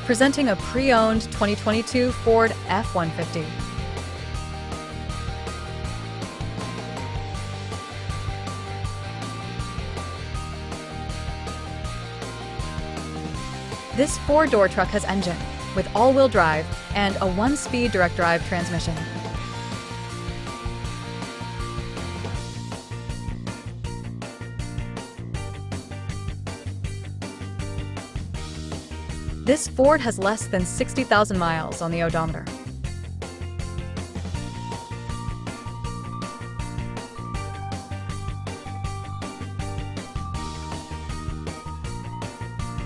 Presenting a pre-owned 2022 Ford F-150. This four-door truck has engine with all-wheel drive and a 1-speed direct-drive transmission. This Ford has less than 60,000 miles on the odometer.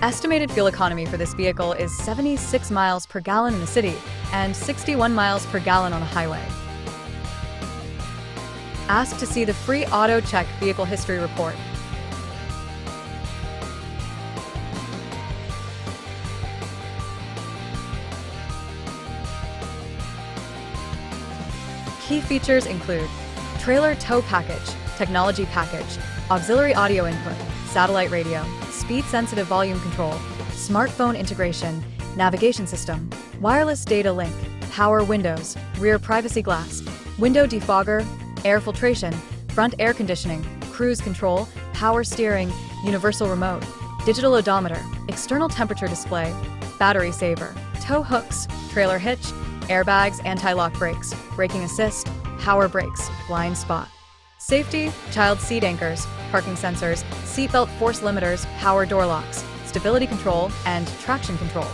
Estimated fuel economy for this vehicle is 76 miles per gallon in the city and 61 miles per gallon on the highway. Ask to see the free Auto Check Vehicle History Report. Key features include trailer tow package, technology package, auxiliary audio input, satellite radio, speed-sensitive volume control, smartphone integration, navigation system, wireless data link, power windows, rear privacy glass, window defogger, air filtration, front air conditioning, cruise control, power steering, universal remote, digital odometer, external temperature display, battery saver, tow hooks, trailer hitch, airbags, anti-lock brakes, braking assist, power brakes, blind spot. Safety, child seat anchors, parking sensors, seatbelt force limiters, power door locks, stability control, and traction control.